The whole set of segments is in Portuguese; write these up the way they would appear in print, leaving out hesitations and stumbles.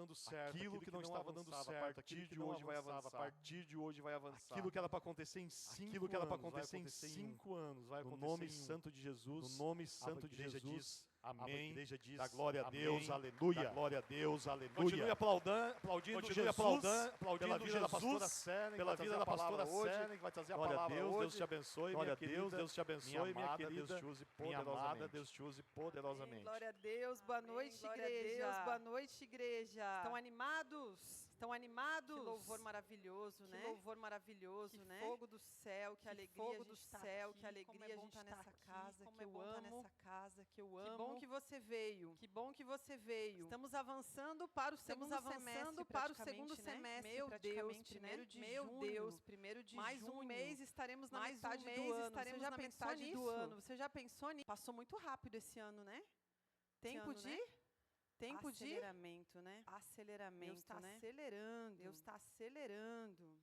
dando certo, aquilo que não estava dando certo, a partir de hoje vai avançar. A partir de hoje vai avançar. Aquilo que era para acontecer em 5 Aquilo que era para anos, acontecer vai em 5 anos, vai No acontecer nome em 1. santo de Jesus. No nome santo de igreja Jesus. diz amém. A igreja diz Da glória a amém. Deus, aleluia. Da glória a Deus, aleluia. Continue aplaudindo Continue Jesus, aplaudindo pela vida da pastora Jesus, Selen, pela que vai vida trazer da a palavra pastora hoje. Selen, que vai trazer a Glória a palavra Deus, hoje. Deus te abençoe, Glória minha a Deus, querida. Deus te abençoe, minha amada, querida. Deus te use Minha amada, poderosamente. Deus te use poderosamente. Glória a Deus, boa noite, Glória a igreja. Deus, boa noite, igreja. Estão animados? Estão animados? Que louvor maravilhoso, Que né? louvor maravilhoso, Que né? fogo do céu, que Que alegria fogo a do gente tá céu, aqui, que alegria como é bom a gente tá tá nessa aqui, casa, como que é eu bom tá amo. nessa casa, que eu Que amo. bom que você veio. Que bom que você veio. Estamos avançando para o segundo semestre, para o praticamente, segundo semestre, Meu Deus, praticamente, primeiro né? de Meu junho. Deus, primeiro de Mais junho. um mês estaremos na Mais metade um mês do ano. estaremos Você já na pensou metade nisso? do ano. Você já pensou nisso? Passou muito rápido esse ano, né? Tempo ano, de né? tempo de Aceleramento, né? aceleramento, Deus está né? acelerando. Deus está acelerando.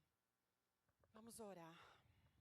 Vamos orar.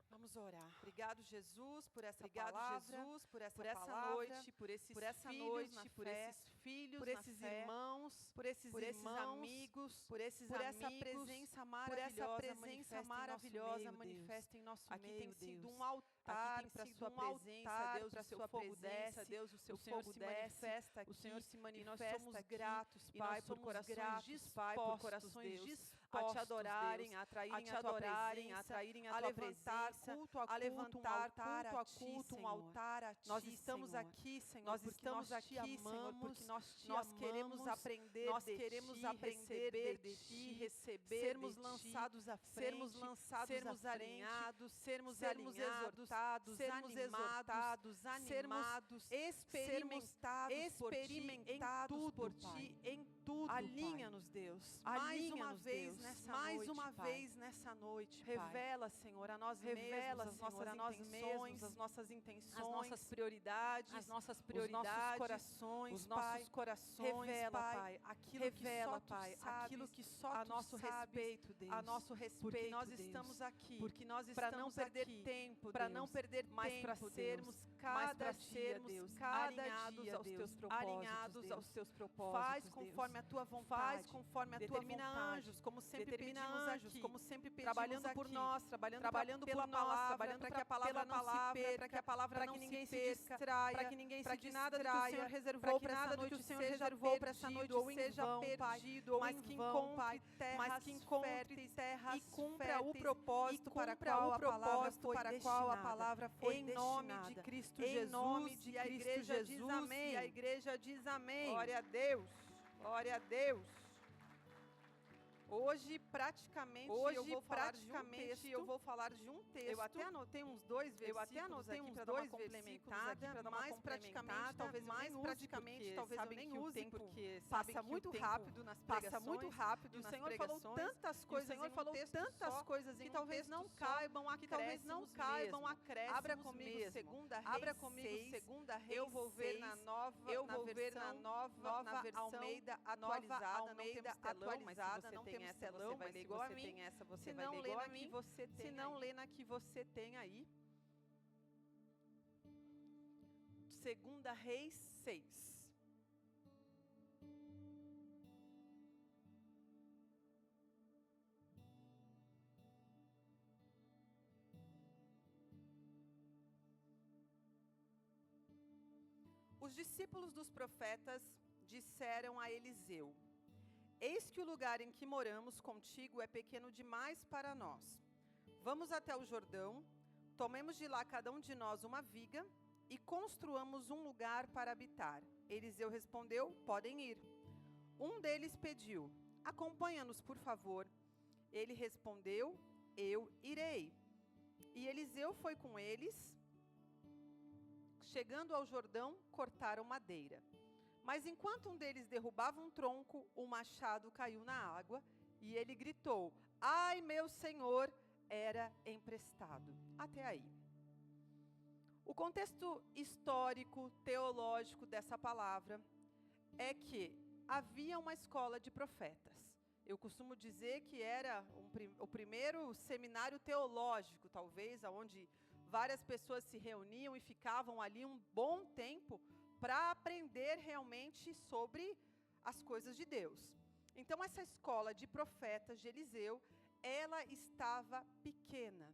Vamos orar. Obrigado, Jesus, por essa Obrigado, palavra, Jesus, por essa palavra, noite, por esses por essa filhos noite, na por fé, esses filhos, por na esses fé, irmãos, por esses por esses irmãos, amigos, por esses por essa amigos, presença por essa maravilhosa presença maravilhosa manifesta em nosso Aqui meio, tem sido Deus. um altar Aqui tem para sido sua um presença, altar Deus, para o seu sua fogo presença, desce, Deus, o seu Senhor fogo se desce, manifesta aqui, o Senhor se e manifesta nós somos aqui, gratos, e Pai, nós por somos corações gratos, Pai, por dispostos, corações Deus, dispostos, a te adorarem, Deus, a atraírem te a tua adorarem, presença, a atraírem a a tua levantar presença, culto a a levantar culto a culto, culto, um Senhor. altar a ti, Nós estamos Senhor. aqui, Senhor, Nós porque estamos nós te aqui, Senhor, amamos, porque nós te nós amamos, queremos aprender nós de queremos ti, aprender receber de de ti, ti, receber sermos de ti, lançados à frente, sermos lançados sermos à frente, alinhados, sermos sermos exortados, sermos exortados, animados, experimentados por ti, experimentados por Pai. ti, em tudo, Alinha-nos, Deus. Mais uma Alinha-nos, vez Deus. nessa mais noite, uma Pai. vez nessa noite, Pai. Revela, Senhor, a nós Revela, mesmos, Senhor, a nós mesmos, as nossas intenções, as nossas prioridades, as nossas os prioridades, nossos corações, os nossos Pai. corações, Revela, Pai, aquilo revela, que só Pai, tu sabes, aquilo que só a tu nosso sabes, respeito, Deus, a nosso respeito, porque nós Deus, estamos aqui, porque nós para não estamos perder aqui, tempo, para Deus, não perder mas tempo, para Deus, sermos mas cada para dia, sermos Deus, cada alinhados dia, aos Deus, teus propósitos, alinhados Deus. aos teus propósitos, Faz Deus. conforme a tua vontade, faz conforme a tua determina vontade, anjos, como sempre determina pedimos anjos, aqui, como sempre pedimos trabalhando aqui, por nós, trabalhando pela por nós, palavra, trabalhando para pra- que a palavra pela não se palavra, perca, para que a palavra para não que se ninguém se perca, distraia, para que ninguém para se que nada do que o distraia, Senhor reservou para que para essa nada do noite que o seja Senhor reservou para essa perdido noite ou em seja vão, Pai, perdido ou mas em que vão, encontre Pai, terras mas que encontre férteis terras e cumpra o férteis propósito e para cumpra qual o a palavra propósito foi para qual a destinada. palavra foi Em nome de destinada. Cristo Em Jesus, nome de e a Cristo igreja diz Jesus, amém. e a igreja diz amém. Glória a Deus. Glória a Deus. Hoje praticamente eu vou falar de um texto. Eu até anotei uns dois versículos aqui para dar uma complementada, mas praticamente talvez eu nem use porque passa muito rápido nas pregações. Passa muito rápido E o nas Senhor pregações. falou tantas coisas, e o Senhor falou tantas coisas que talvez não caibam acréscimos mesmo. Abra comigo mesmo. Segunda Reis Abra comigo 6. Segunda Reis Eu vou ver 6. na nova, Eu na vou ver versão, na nova versão Almeida nova atualizada, Almeida atualizada, não não temos temos telão, telão, mas mas se se você você tem essa, você se vai não ler lê igual na a que mim. você tem Se não aí. lê na que você tem aí. Segunda Reis 6. Os discípulos dos profetas disseram a Eliseu: Eis que o lugar em que moramos contigo é pequeno demais para nós. Vamos até o Jordão, tomemos de lá cada um de nós uma viga e construamos um lugar para habitar. Eliseu respondeu: Podem ir. Um deles pediu: Acompanha-nos, por favor. Ele respondeu: Eu irei. E Eliseu foi com eles. Chegando ao Jordão, cortaram madeira. Mas enquanto um deles derrubava um tronco, o machado caiu na água e ele gritou: Ai, meu senhor, era emprestado. Até aí. O contexto histórico, teológico dessa palavra é que havia uma escola de profetas. Eu costumo dizer que era o primeiro seminário teológico, talvez, onde várias pessoas se reuniam e ficavam ali um bom tempo para aprender realmente sobre as coisas de Deus. Então, essa escola de profetas de Eliseu, ela estava pequena.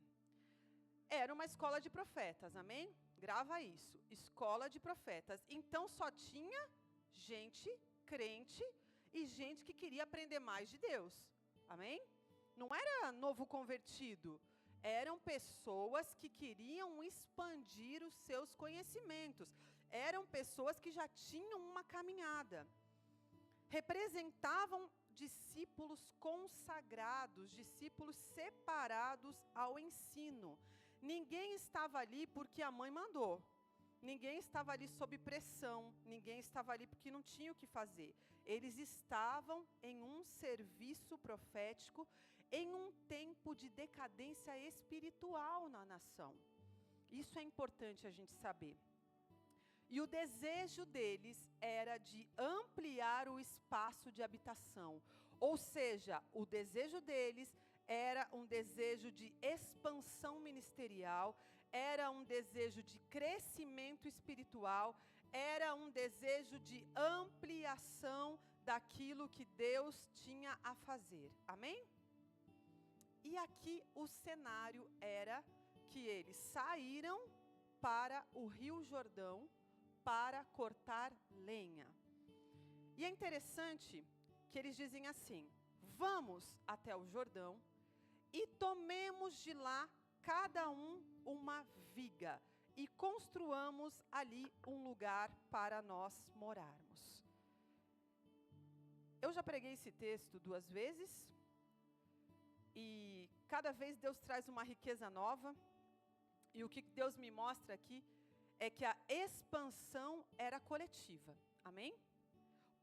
Era uma escola de profetas, amém? Grava isso, escola de profetas. Então, só tinha gente crente e gente que queria aprender mais de Deus, amém? Não era novo convertido, eram pessoas que queriam expandir os seus conhecimentos. Eram pessoas que já tinham uma caminhada. Representavam discípulos consagrados, discípulos separados ao ensino. Ninguém estava ali porque a mãe mandou. Ninguém estava ali sob pressão. Ninguém estava ali porque não tinha o que fazer. Eles estavam em um serviço profético, em um tempo de decadência espiritual na nação. Isso é importante a gente saber. E o desejo deles era de ampliar o espaço de habitação. Ou seja, o desejo deles era um desejo de expansão ministerial, era um desejo de crescimento espiritual, era um desejo de ampliação daquilo que Deus tinha a fazer. Amém? E aqui o cenário era que eles saíram para o Rio Jordão para cortar lenha. E é interessante que eles dizem assim: vamos até o Jordão e tomemos de lá cada um uma viga e construamos ali um lugar para nós morarmos. Eu já preguei esse texto 2 vezes e cada vez Deus traz uma riqueza nova. E o que Deus me mostra aqui é que a expansão era coletiva, amém?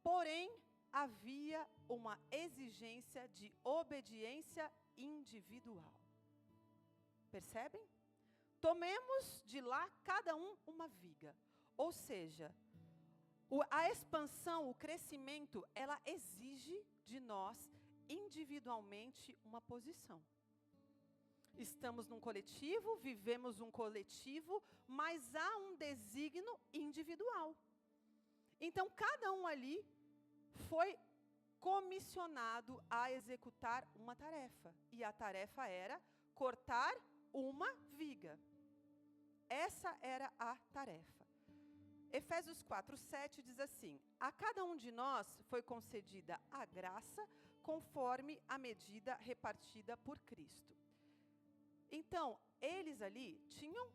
Porém, havia uma exigência de obediência individual. Percebem? Tomemos de lá cada um uma viga. Ou seja, a expansão, o crescimento, ela exige de nós individualmente uma posição. Estamos num coletivo, vivemos um coletivo, mas há um desígnio individual. Então, cada um ali foi comissionado a executar uma tarefa. E a tarefa era cortar uma viga. Essa era a tarefa. Efésios 4:7 diz assim: a cada um de nós foi concedida a graça conforme a medida repartida por Cristo. Então, eles ali tinham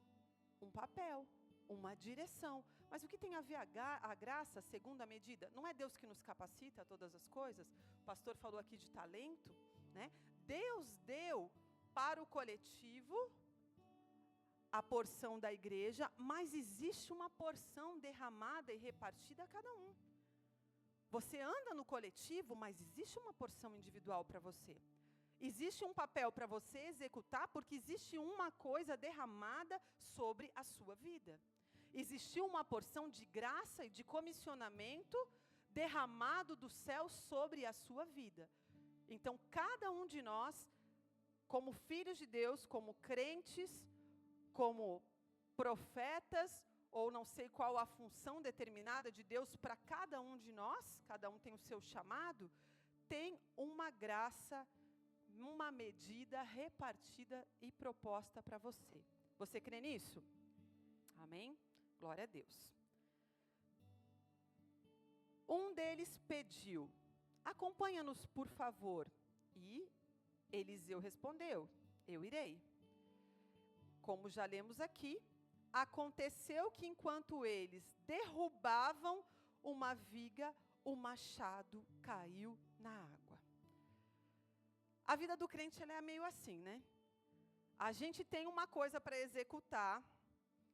um papel, uma direção. Mas o que tem a ver a graça segundo a medida? Não é Deus que nos capacita a todas as coisas? O pastor falou aqui de talento, né? Deus deu para o coletivo a porção da igreja, mas existe uma porção derramada e repartida a cada um. Você anda no coletivo, mas existe uma porção individual para você. Existe um papel para você executar, porque existe uma coisa derramada sobre a sua vida. Existiu uma porção de graça e de comissionamento derramado do céu sobre a sua vida. Então, cada um de nós, como filhos de Deus, como crentes, como profetas, ou não sei qual a função determinada de Deus para cada um de nós, cada um tem o seu chamado, tem uma graça, uma medida repartida e proposta para você. Você crê nisso? Amém? Glória a Deus. Um deles pediu: acompanha-nos, por favor. E Eliseu respondeu: eu irei. Como já lemos aqui, aconteceu que enquanto eles derrubavam uma viga, o machado caiu na água. A vida do crente ela é meio assim, né? A gente tem uma coisa para executar,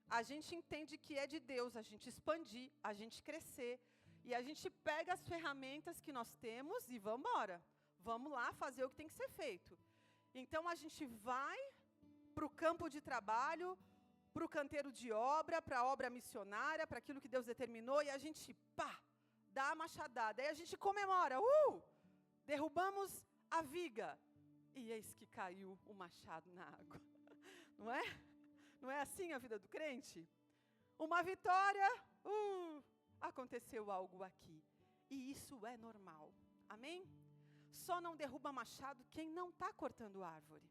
a gente entende que é de Deus, a gente expandir, a gente crescer, e a gente pega as ferramentas que nós temos e vamos embora. Vamos lá fazer o que tem que ser feito. Então a gente vai para o campo de trabalho, para o canteiro de obra, para a obra missionária, para aquilo que Deus determinou, e a gente, dá a machadada. Aí a gente comemora, derrubamos a viga. E eis que caiu o machado na água. Não é? Não é assim a vida do crente? Uma vitória, aconteceu algo aqui. E isso é normal. Amém? Só não derruba machado quem não está cortando árvore.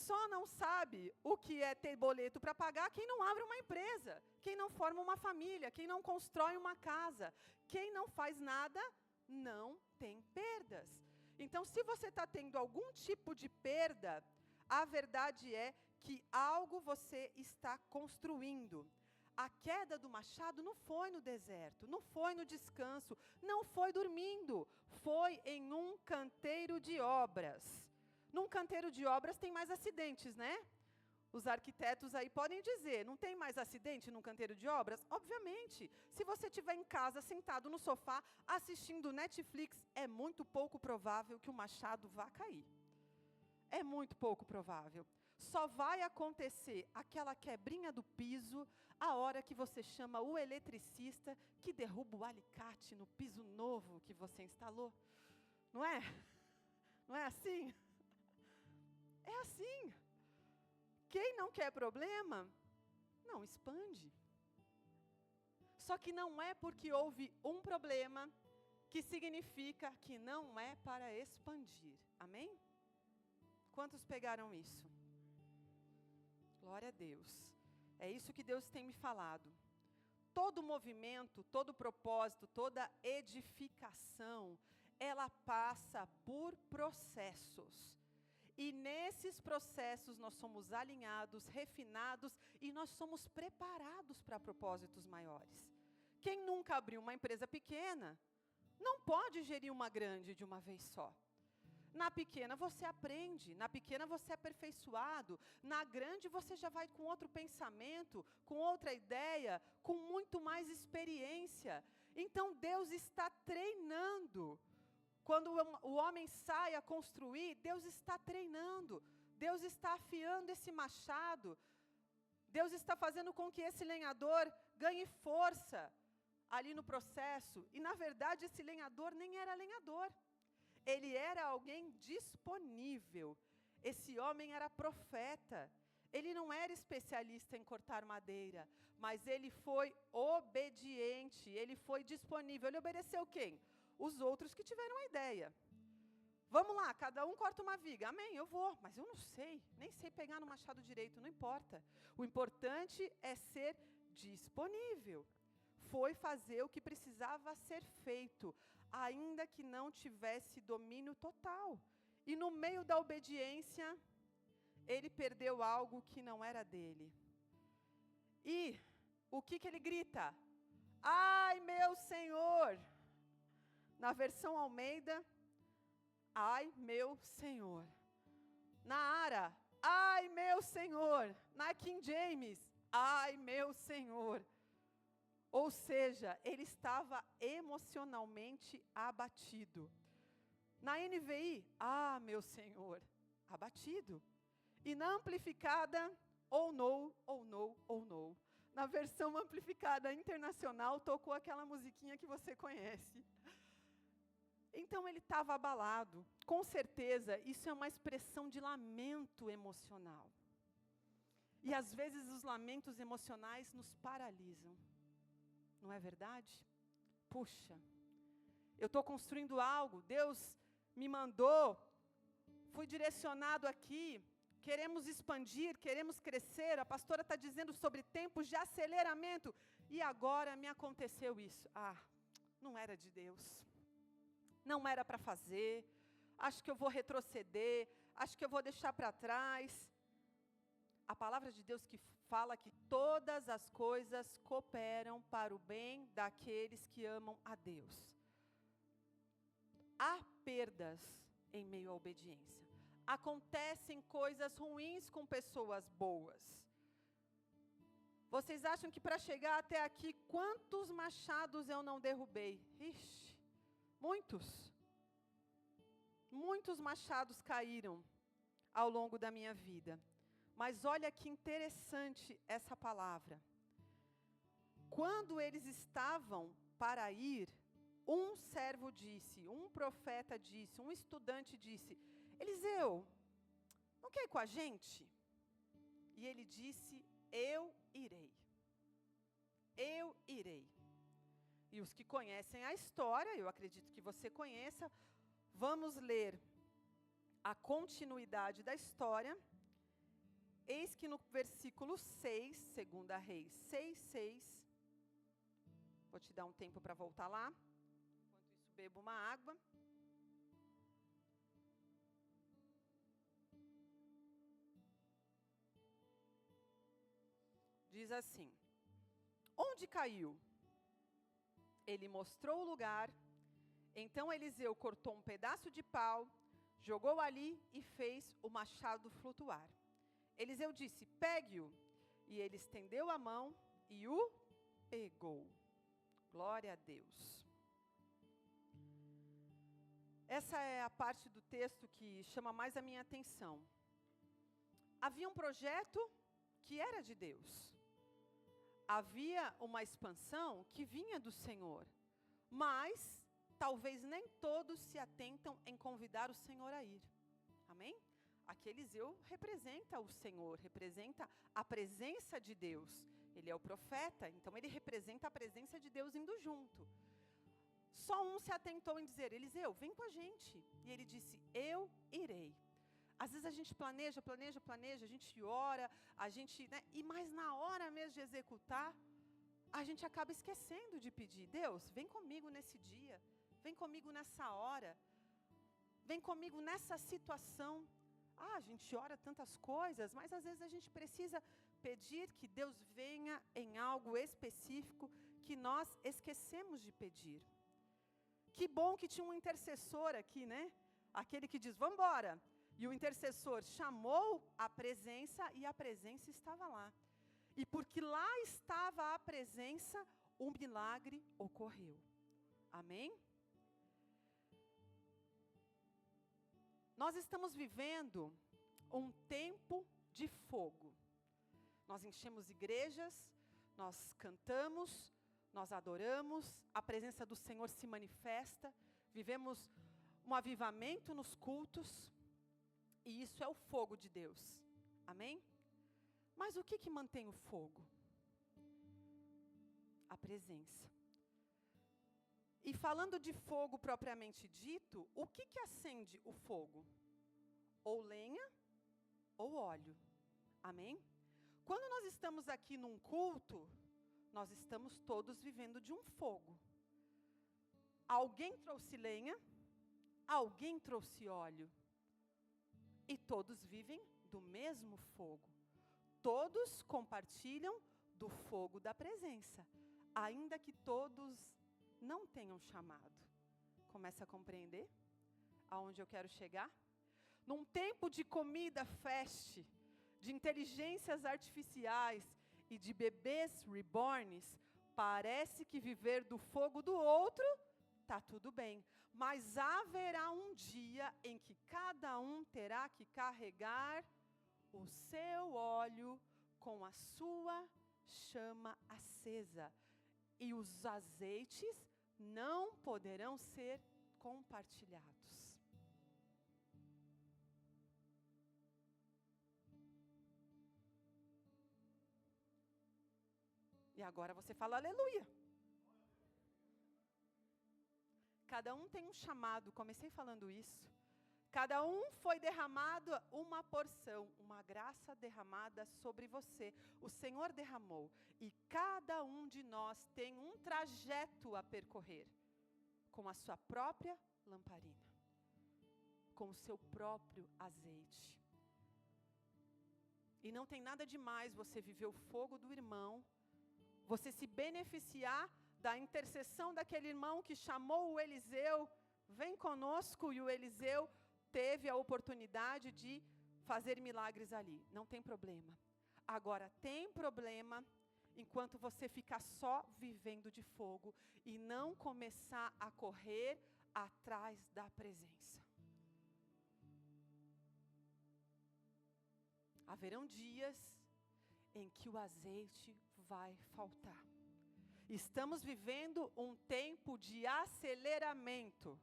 Só não sabe o que é ter boleto para pagar quem não abre uma empresa, quem não forma uma família, quem não constrói uma casa. Quem não faz nada não tem perdas. Então, se você está tendo algum tipo de perda, a verdade é que algo você está construindo. A queda do machado não foi no deserto, não foi no descanso, não foi dormindo, foi em um canteiro de obras. Num canteiro de obras tem mais acidentes, né? Os arquitetos aí podem dizer, não tem mais acidente num canteiro de obras? Obviamente. Se você estiver em casa, sentado no sofá, assistindo Netflix, é muito pouco provável que o machado vá cair. É muito pouco provável. Só vai acontecer aquela quebrinha do piso a hora que você chama o eletricista que derruba o alicate no piso novo que você instalou. Não é? Não é assim? É assim. Quem não quer problema, não expande. Só que não é porque houve um problema que significa que não é para expandir. Amém? Quantos pegaram isso? Glória a Deus. É isso que Deus tem me falado. Todo movimento, todo propósito, toda edificação, ela passa por processos. E nesses processos nós somos alinhados, refinados e nós somos preparados para propósitos maiores. Quem nunca abriu uma empresa pequena, não pode gerir uma grande de uma vez só. Na pequena você aprende, na pequena você é aperfeiçoado, na grande você já vai com outro pensamento, com outra ideia, com muito mais experiência. Então Deus está treinando. Quando o homem sai a construir, Deus está treinando, Deus está afiando esse machado, Deus está fazendo com que esse lenhador ganhe força ali no processo. E na verdade esse lenhador nem era lenhador. Ele era alguém disponível. Esse homem era profeta. Ele não era especialista em cortar madeira, mas ele foi obediente, ele foi disponível. Ele obedeceu quem? Os outros que tiveram a ideia. Vamos lá, cada um corta uma viga. Amém, eu vou, mas eu não sei, nem sei pegar no machado direito, não importa. O importante é ser disponível. Foi fazer o que precisava ser feito, ainda que não tivesse domínio total. E no meio da obediência, ele perdeu algo que não era dele. E o que ele grita? Ai, meu Senhor! Na versão Almeida, ai, meu Senhor. Na Ara, ai, meu Senhor. Na King James, ai, meu Senhor. Ou seja, ele estava emocionalmente abatido. Na NVI, ah, meu Senhor, abatido. E na amplificada, oh no, oh no, oh no. Na versão amplificada internacional, tocou aquela musiquinha que você conhece. Então ele estava abalado. Com certeza, isso é uma expressão de lamento emocional. E às vezes os lamentos emocionais nos paralisam. Não é verdade? Puxa, eu estou construindo algo, Deus me mandou, fui direcionado aqui, queremos expandir, queremos crescer, a pastora está dizendo sobre tempos de aceleramento, e agora me aconteceu isso. Ah, não era de Deus, não era para fazer, acho que eu vou retroceder, acho que eu vou deixar para trás. A palavra de Deus que fala que todas as coisas cooperam para o bem daqueles que amam a Deus. Há perdas em meio à obediência. Acontecem coisas ruins com pessoas boas. Vocês acham que para chegar até aqui, quantos machados eu não derrubei? Ixi, muitos. Muitos machados caíram ao longo da minha vida. Mas olha que interessante essa palavra. Quando eles estavam para ir, um servo disse, um profeta disse, um estudante disse, Eliseu, não quer ir com a gente? E ele disse, eu irei. Eu irei. E os que conhecem a história, eu acredito que você conheça, Vamos ler a continuidade da história. Eis que no versículo 6, 2 Reis 6, vou te dar um tempo para voltar lá. Enquanto isso, bebo uma água. Diz assim: onde caiu? Ele mostrou o lugar. Então Eliseu cortou um pedaço de pau, jogou ali e fez o machado flutuar. Eliseu disse: pegue-o. E ele estendeu a mão e o pegou. Glória a Deus. Essa é a parte do texto que chama mais a minha atenção. Havia um projeto que era de Deus. Havia uma expansão que vinha do Senhor. Mas talvez nem todos se atentam em convidar o Senhor a ir. Amém? Aqui Eliseu representa o Senhor, representa a presença de Deus. Ele é o profeta, então ele representa a presença de Deus indo junto. Só um se atentou em dizer: Eliseu, vem com a gente. E ele disse: eu irei. Às vezes a gente planeja, a gente ora, mas na hora mesmo de executar, a gente acaba esquecendo de pedir: Deus, vem comigo nesse dia, vem comigo nessa hora, vem comigo nessa situação. A gente ora tantas coisas, mas às vezes a gente precisa pedir que Deus venha em algo específico que nós esquecemos de pedir. Que bom que tinha um intercessor aqui, né? Aquele que diz: vamos embora. E o intercessor chamou a presença e a presença estava lá. E porque lá estava a presença, o milagre ocorreu. Amém? Nós estamos vivendo um tempo de fogo. Nós enchemos igrejas, nós cantamos, nós adoramos, a presença do Senhor se manifesta, vivemos um avivamento nos cultos, e isso é o fogo de Deus. Amém? Mas o que mantém o fogo? A presença. E falando de fogo propriamente dito, o que acende o fogo? Ou lenha, ou óleo. Amém? Quando nós estamos aqui num culto, nós estamos todos vivendo de um fogo. Alguém trouxe lenha, alguém trouxe óleo. E todos vivem do mesmo fogo. Todos compartilham do fogo da presença, ainda que todos não tenham chamado. Começa a compreender aonde eu quero chegar? Num tempo de comida fast, de inteligências artificiais e de bebês reborns, parece que viver do fogo do outro está tudo bem. Mas haverá um dia em que cada um terá que carregar o seu óleo com a sua chama acesa. E os azeites não poderão ser compartilhados. E agora você fala aleluia. Cada um tem um chamado, comecei falando isso. Cada um foi derramado uma porção, uma graça derramada sobre você. O Senhor derramou. E cada um de nós tem um trajeto a percorrer, com a sua própria lamparina, com o seu próprio azeite. E não tem nada demais você viver o fogo do irmão, você se beneficiar da intercessão daquele irmão que chamou o Eliseu: vem conosco, e o Eliseu teve a oportunidade de fazer milagres ali. Não tem problema. Agora, tem problema enquanto você ficar só vivendo de fogo e não começar a correr atrás da presença. Haverão dias em que o azeite vai faltar. Estamos vivendo um tempo de aceleramento.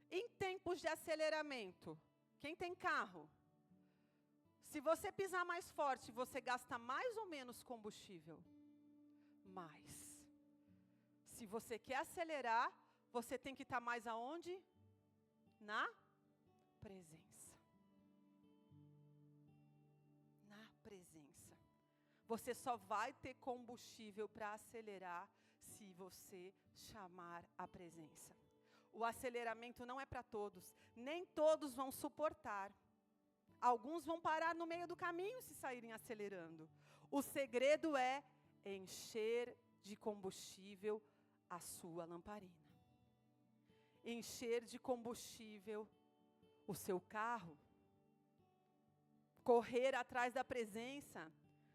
Em tempos de aceleramento, quem tem carro? Se você pisar mais forte, você gasta mais ou menos combustível? Mais. Se você quer acelerar, você tem que estar mais aonde? Na presença. Na presença. Você só vai ter combustível para acelerar se você chamar a presença. O aceleramento não é para todos. Nem todos vão suportar. Alguns vão parar no meio do caminho se saírem acelerando. O segredo é encher de combustível a sua lamparina. Encher de combustível o seu carro. Correr atrás da presença.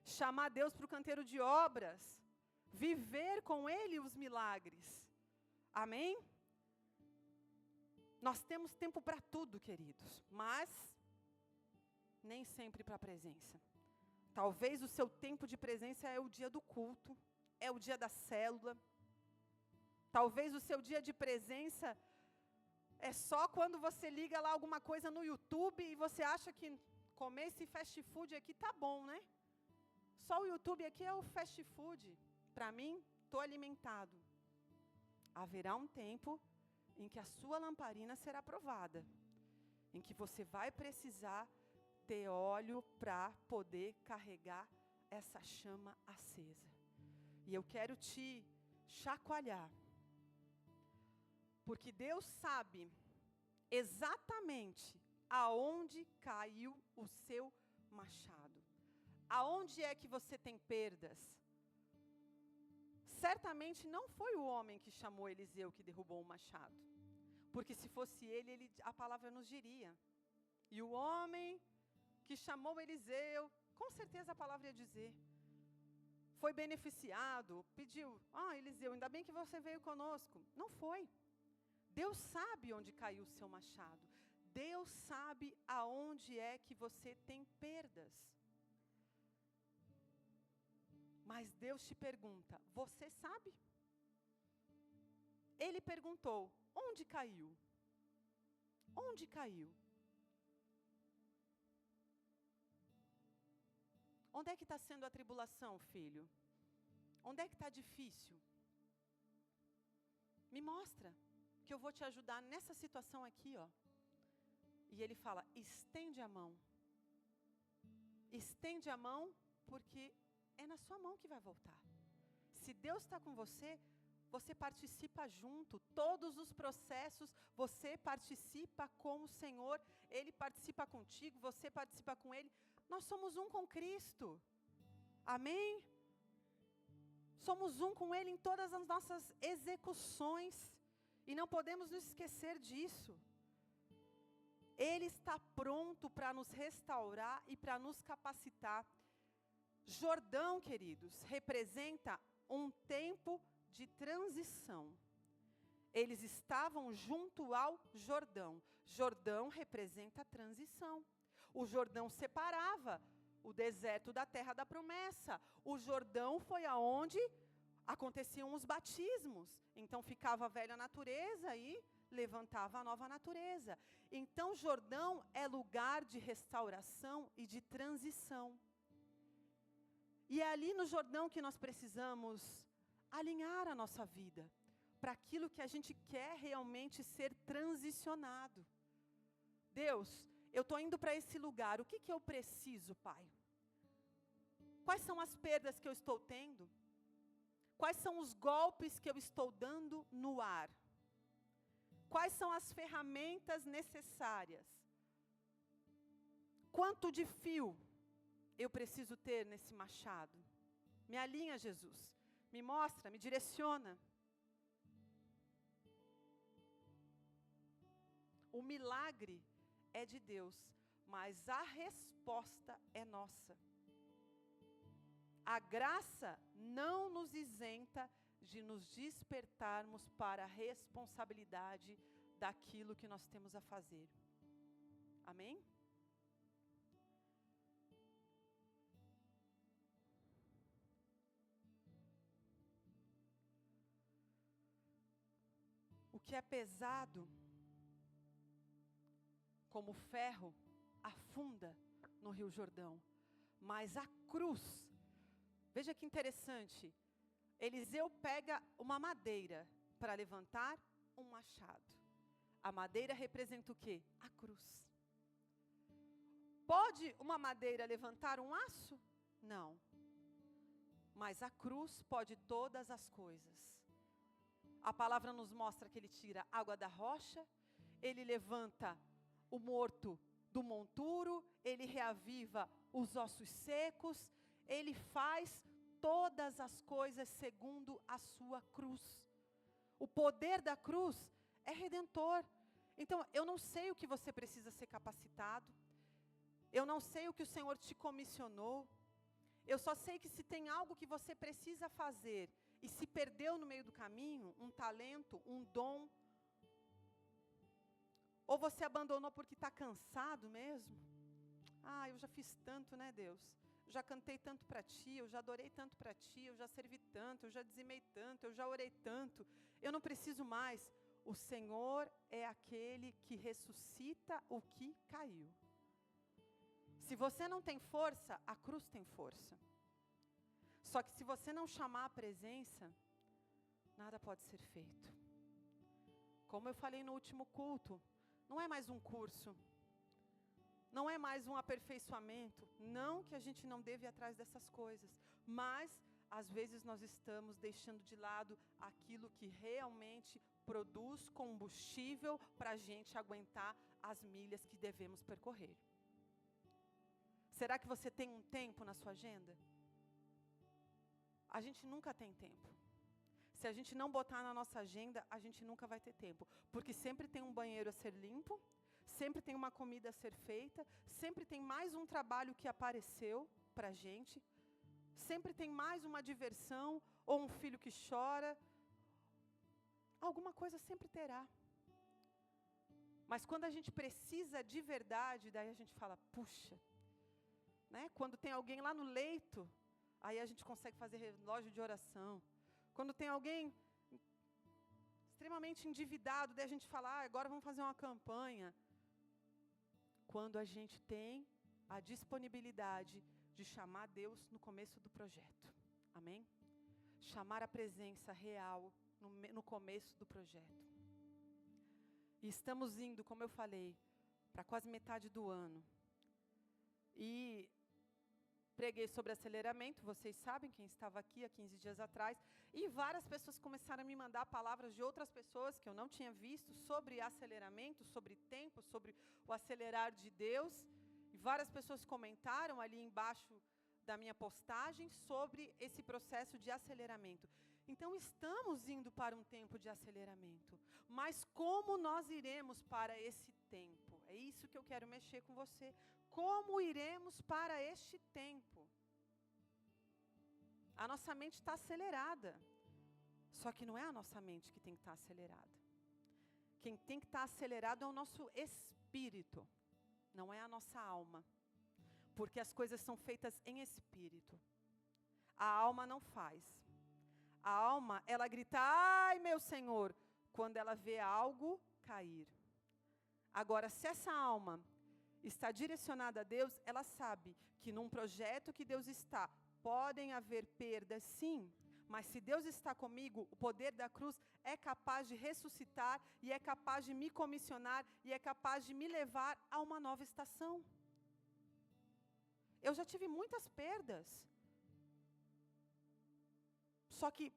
Chamar Deus para o canteiro de obras. Viver com Ele os milagres. Amém? Nós temos tempo para tudo, queridos. Mas nem sempre para a presença. Talvez o seu tempo de presença é o dia do culto. É o dia da célula. Talvez o seu dia de presença é só quando você liga lá alguma coisa no YouTube e você acha que comer esse fast food aqui tá bom, né? Só o YouTube aqui é o fast food. Para mim, estou alimentado. Haverá um tempo em que a sua lamparina será provada. Em que você vai precisar ter óleo para poder carregar essa chama acesa. E eu quero te chacoalhar. Porque Deus sabe exatamente aonde caiu o seu machado. Aonde é que você tem perdas? Certamente não foi o homem que chamou Eliseu que derrubou o machado. Porque se fosse ele, a palavra nos diria. E o homem que chamou Eliseu, com certeza a palavra ia dizer. Foi beneficiado, pediu, Eliseu, ainda bem que você veio conosco. Não foi. Deus sabe onde caiu o seu machado. Deus sabe aonde é que você tem perdas. Mas Deus te pergunta, você sabe? Ele perguntou, onde caiu? Onde caiu? Onde é que está sendo a tribulação, filho? Onde é que está difícil? Me mostra, que eu vou te ajudar nessa situação aqui, ó. E ele fala, estende a mão. Estende a mão, porque é na sua mão que vai voltar. Se Deus está com você, você participa junto. Todos os processos, você participa com o Senhor. Ele participa contigo, você participa com Ele. Nós somos um com Cristo. Amém? Somos um com Ele em todas as nossas execuções. E não podemos nos esquecer disso. Ele está pronto para nos restaurar e para nos capacitar. Jordão, queridos, representa um tempo de transição. Eles estavam junto ao Jordão. Jordão representa a transição. O Jordão separava o deserto da terra da promessa. O Jordão foi aonde aconteciam os batismos. Então ficava a velha natureza e levantava a nova natureza. Então Jordão é lugar de restauração e de transição. E é ali no Jordão que nós precisamos alinhar a nossa vida para aquilo que a gente quer realmente ser transicionado. Deus, eu estou indo para esse lugar, o que eu preciso, Pai? Quais são as perdas que eu estou tendo? Quais são os golpes que eu estou dando no ar? Quais são as ferramentas necessárias? Quanto de fio eu preciso ter nesse machado? Me alinha, Jesus. Me mostra, me direciona. O milagre é de Deus, mas a resposta é nossa. A graça não nos isenta de nos despertarmos para a responsabilidade daquilo que nós temos a fazer. Amém? O que é pesado, como ferro, afunda no Rio Jordão. Mas a cruz, veja que interessante, Eliseu pega uma madeira para levantar um machado. A madeira representa o quê? A cruz. Pode uma madeira levantar um aço? Não. Mas a cruz pode todas as coisas. A palavra nos mostra que ele tira água da rocha, ele levanta o morto do monturo, ele reaviva os ossos secos, ele faz todas as coisas segundo a sua cruz. O poder da cruz é redentor. Então, eu não sei o que você precisa ser capacitado, eu não sei o que o Senhor te comissionou, eu só sei que se tem algo que você precisa fazer e se perdeu no meio do caminho, um talento, um dom, ou você abandonou porque está cansado mesmo. Eu já fiz tanto, né, Deus? Eu já cantei tanto para Ti, eu já adorei tanto para Ti, eu já servi tanto, eu já dizimei tanto, eu já orei tanto, eu não preciso mais. O Senhor é aquele que ressuscita o que caiu. Se você não tem força, a cruz tem força. Só que se você não chamar a presença, nada pode ser feito. Como eu falei no último culto, não é mais um curso, não é mais um aperfeiçoamento. Não que a gente não deve ir atrás dessas coisas, mas às vezes nós estamos deixando de lado aquilo que realmente produz combustível para a gente aguentar as milhas que devemos percorrer. Será que você tem um tempo na sua agenda? A gente nunca tem tempo. Se a gente não botar na nossa agenda, a gente nunca vai ter tempo. Porque sempre tem um banheiro a ser limpo, sempre tem uma comida a ser feita, sempre tem mais um trabalho que apareceu para a gente, sempre tem mais uma diversão, ou um filho que chora. Alguma coisa sempre terá. Mas quando a gente precisa de verdade, daí a gente fala, puxa, né? Quando tem alguém lá no leito, aí a gente consegue fazer relógio de oração. Quando tem alguém extremamente endividado, daí a gente fala, agora vamos fazer uma campanha. Quando a gente tem a disponibilidade de chamar Deus no começo do projeto. Amém? Chamar a presença real no começo do projeto. E estamos indo, como eu falei, para quase metade do ano. E preguei sobre aceleramento, vocês sabem, quem estava aqui há 15 dias atrás, e várias pessoas começaram a me mandar palavras de outras pessoas que eu não tinha visto sobre aceleramento, sobre tempo, sobre o acelerar de Deus, e várias pessoas comentaram ali embaixo da minha postagem sobre esse processo de aceleramento. Então, estamos indo para um tempo de aceleramento, mas como nós iremos para esse tempo? É isso que eu quero mexer com você. Como iremos para este tempo? A nossa mente está acelerada. Só que não é a nossa mente que tem que estar acelerada. Quem tem que estar acelerado é o nosso espírito, não é a nossa alma. Porque as coisas são feitas em espírito. A alma não faz. A alma, ela grita, ai meu Senhor, quando ela vê algo cair. Agora, se essa alma está direcionada a Deus, ela sabe que num projeto que Deus está, podem haver perdas sim, mas se Deus está comigo, o poder da cruz é capaz de ressuscitar e é capaz de me comissionar e é capaz de me levar a uma nova estação. Eu já tive muitas perdas, só que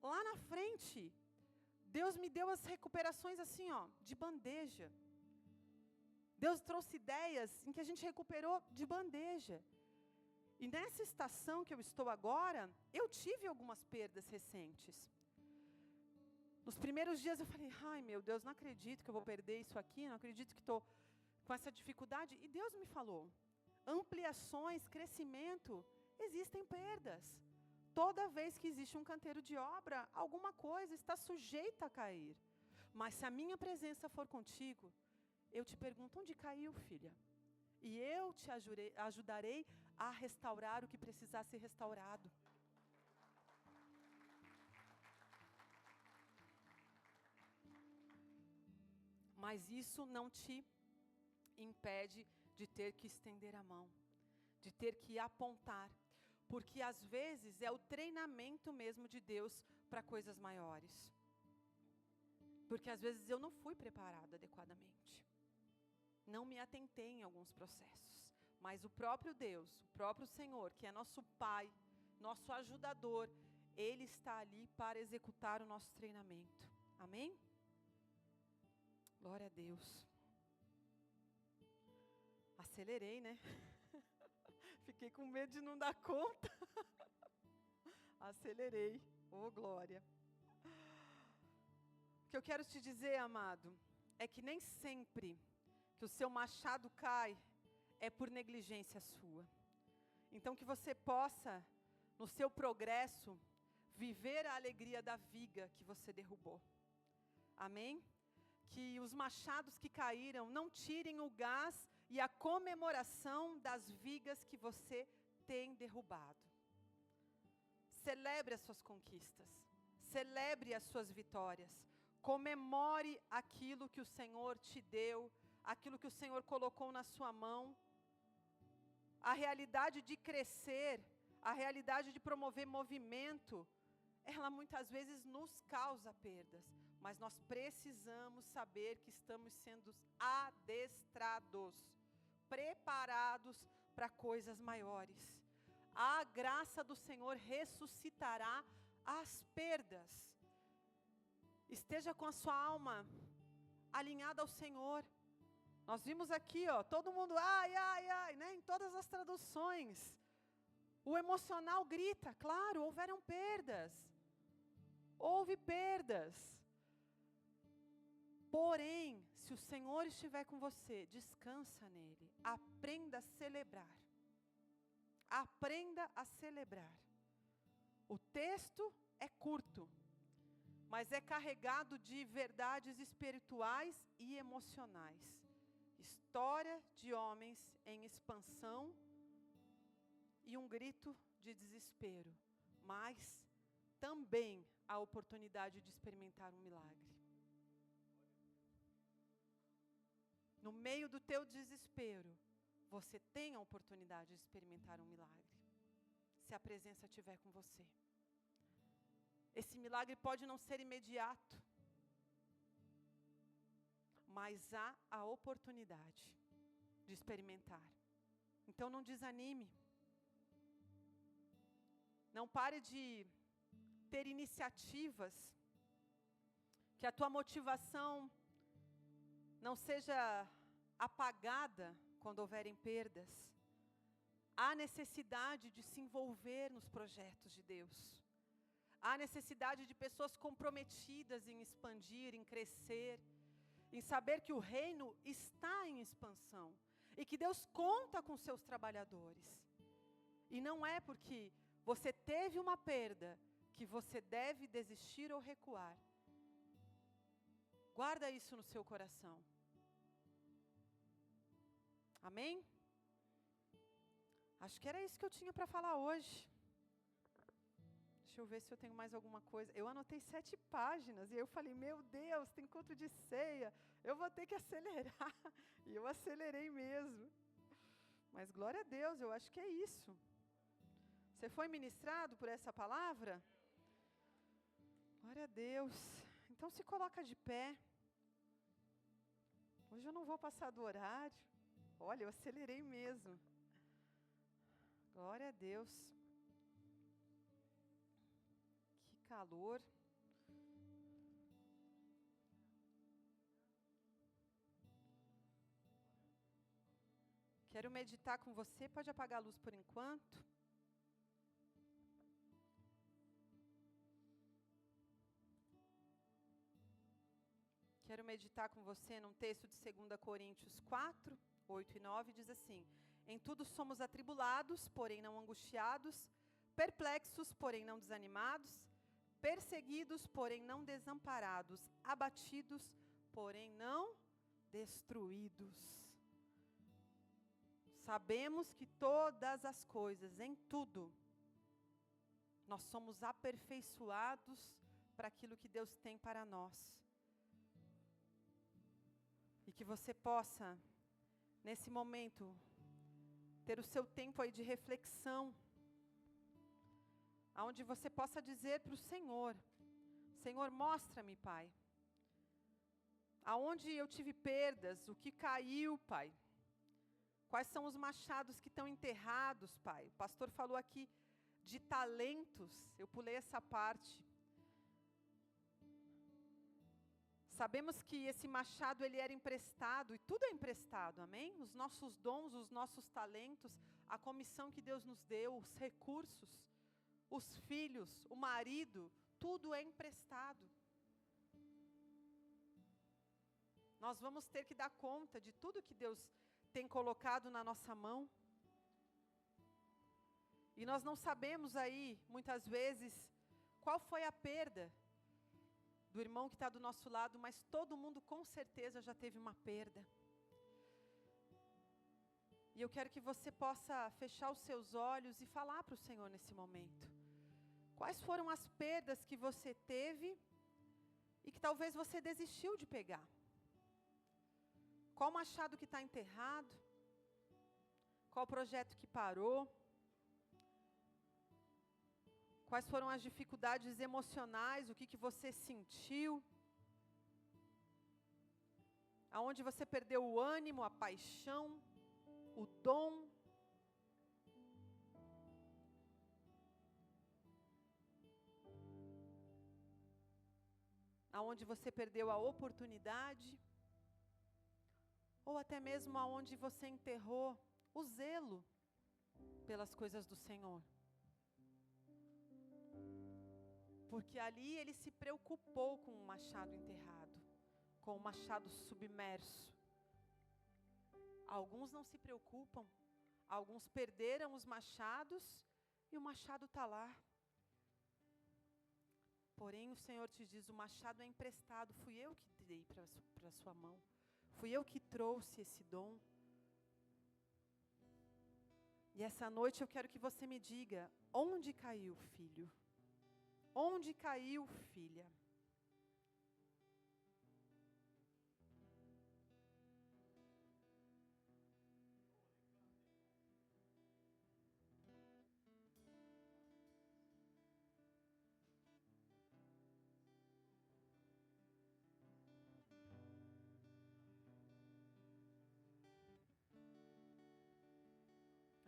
lá na frente, Deus me deu as recuperações assim, de bandeja. Deus trouxe ideias em que a gente recuperou de bandeja. E nessa estação que eu estou agora, eu tive algumas perdas recentes. Nos primeiros dias eu falei, ai meu Deus, não acredito que eu vou perder isso aqui, não acredito que estou com essa dificuldade. E Deus me falou, ampliações, crescimento, existem perdas. Toda vez que existe um canteiro de obra, alguma coisa está sujeita a cair. Mas se a minha presença for contigo, eu te pergunto, onde caiu, filha? E eu te ajudarei a restaurar o que precisar ser restaurado. Mas isso não te impede de ter que estender a mão, de ter que apontar. Porque às vezes é o treinamento mesmo de Deus para coisas maiores. Porque às vezes eu não fui preparado adequadamente. Não me atentei em alguns processos. Mas o próprio Deus, o próprio Senhor, que é nosso Pai, nosso ajudador, Ele está ali para executar o nosso treinamento. Amém? Glória a Deus. Acelerei, né? Fiquei com medo de não dar conta. Acelerei. Oh, glória. O que eu quero te dizer, amado, é que nem sempre que o seu machado cai é por negligência sua. Então que você possa, no seu progresso, viver a alegria da viga que você derrubou. Amém? Que os machados que caíram não tirem o gás e a comemoração das vigas que você tem derrubado. Celebre as suas conquistas. Celebre as suas vitórias. Comemore aquilo que o Senhor te deu, aquilo que o Senhor colocou na sua mão. A realidade de crescer, a realidade de promover movimento, ela muitas vezes nos causa perdas. Mas nós precisamos saber que estamos sendo adestrados, preparados para coisas maiores. A graça do Senhor ressuscitará as perdas. Esteja com a sua alma alinhada ao Senhor. Nós vimos aqui, todo mundo, ai, ai, ai, né? Em todas as traduções. O emocional grita, claro, houveram perdas. Houve perdas. Porém, se o Senhor estiver com você, descansa nele. Aprenda a celebrar. Aprenda a celebrar. O texto é curto, mas é carregado de verdades espirituais e emocionais. História de homens em expansão e um grito de desespero, mas também a oportunidade de experimentar um milagre. No meio do teu desespero, você tem a oportunidade de experimentar um milagre, se a presença estiver com você. Esse milagre pode não ser imediato, mas há a oportunidade de experimentar. Então não desanime. Não pare de ter iniciativas, que a tua motivação não seja apagada quando houverem perdas. Há necessidade de se envolver nos projetos de Deus. Há necessidade de pessoas comprometidas em expandir, em crescer, em saber que o reino está em expansão e que Deus conta com seus trabalhadores. E não é porque você teve uma perda que você deve desistir ou recuar. Guarda isso no seu coração. Amém? Acho que era isso que eu tinha para falar hoje. Deixa eu ver se eu tenho mais alguma coisa. Eu anotei 7 páginas e eu falei, meu Deus, tem encontro de ceia. Eu vou ter que acelerar. E eu acelerei mesmo. Mas glória a Deus, eu acho que é isso. Você foi ministrado por essa palavra? Glória a Deus. Então se coloca de pé. Hoje eu não vou passar do horário. Olha, eu acelerei mesmo. Glória a Deus. Que calor. Quero meditar com você. Pode apagar a luz por enquanto. Quero meditar com você num texto de 2 Coríntios 4, 8 e 9, diz assim: em tudo somos atribulados, porém não angustiados, perplexos, porém não desanimados, perseguidos, porém não desamparados, abatidos, porém não destruídos. Sabemos que todas as coisas, em tudo, nós somos aperfeiçoados para aquilo que Deus tem para nós. E que você possa, nesse momento, ter o seu tempo aí de reflexão, onde você possa dizer para o Senhor: Senhor, mostra-me, Pai, Aonde eu tive perdas, o que caiu, Pai? Quais são os machados que estão enterrados, Pai? O pastor falou aqui de talentos, eu pulei essa parte. Sabemos que esse machado ele era emprestado, e tudo é emprestado, amém? Os nossos dons, os nossos talentos, a comissão que Deus nos deu, os recursos, os filhos, o marido, tudo é emprestado. Nós vamos ter que dar conta de tudo que Deus tem colocado na nossa mão. E nós não sabemos aí, muitas vezes, qual foi a perda do irmão que está do nosso lado, mas todo mundo com certeza já teve uma perda. E eu quero que você possa fechar os seus olhos e falar para o Senhor nesse momento. Quais foram as perdas que você teve e que talvez você desistiu de pegar? Qual machado que está enterrado? Qual projeto que parou? Quais foram as dificuldades emocionais? O que você sentiu? Aonde você perdeu o ânimo, a paixão, o dom? Aonde você perdeu a oportunidade? Ou até mesmo aonde você enterrou o zelo pelas coisas do Senhor? Porque ali ele se preocupou com o machado enterrado, com o machado submerso. Alguns não se preocupam, alguns perderam os machados e o machado está lá. Porém o Senhor te diz, o machado é emprestado, fui eu que dei para a sua mão. Fui eu que trouxe esse dom. E essa noite eu quero que você me diga, onde caiu, filho? Onde caiu, filha?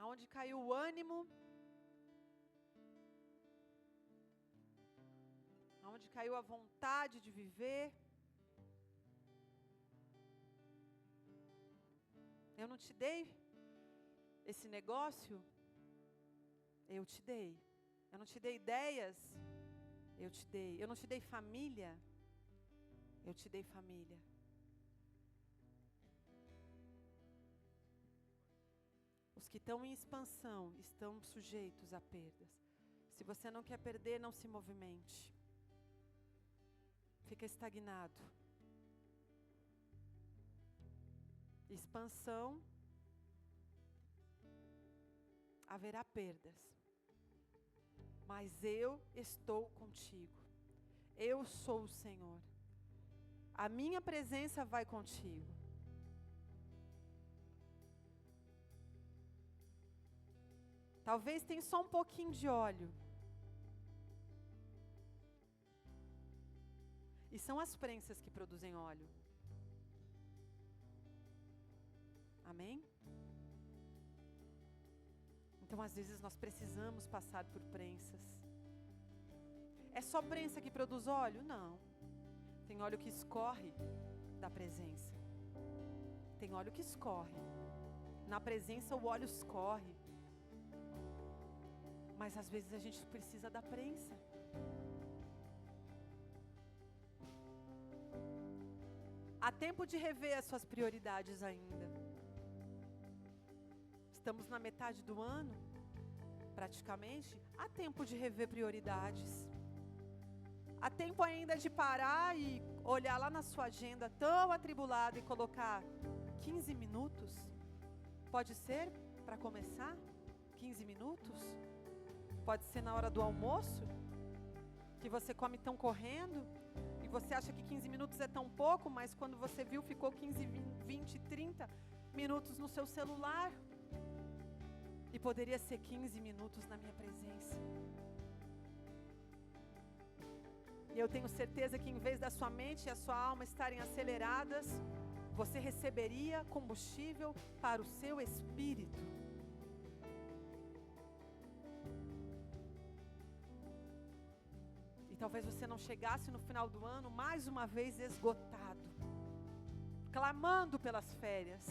Aonde caiu o ânimo? Aonde caiu a vontade de viver? Eu não te dei esse negócio? Eu te dei. Eu não te dei ideias? Eu te dei. Eu não te dei família? Eu te dei família. Os que estão em expansão estão sujeitos a perdas. Se você não quer perder, não se movimente. Fica estagnado. Expansão, haverá perdas. Mas eu estou contigo. Eu sou o Senhor. A minha presença vai contigo. Talvez tenha só um pouquinho de óleo. E são as prensas que produzem óleo. Amém? Então, às vezes, nós precisamos passar por prensas. É só prensa que produz óleo? Não. Tem óleo que escorre da presença. Tem óleo que escorre. Na presença, o óleo escorre. Mas às vezes a gente precisa da prensa. Há tempo de rever as suas prioridades ainda. Estamos na metade do ano, praticamente. Há tempo de rever prioridades. Há tempo ainda de parar e olhar lá na sua agenda tão atribulada e colocar 15 minutos. Pode ser para começar? 15 minutos? Pode ser na hora do almoço, que você come tão correndo, e você acha que 15 minutos é tão pouco, mas quando você viu, ficou 15, 20, 30 minutos no seu celular. E poderia ser 15 minutos na minha presença. E E eu tenho certeza que em vez da sua mente e a sua alma estarem aceleradas, você receberia combustível para o seu espírito. E talvez você não chegasse no final do ano mais uma vez esgotado, clamando pelas férias.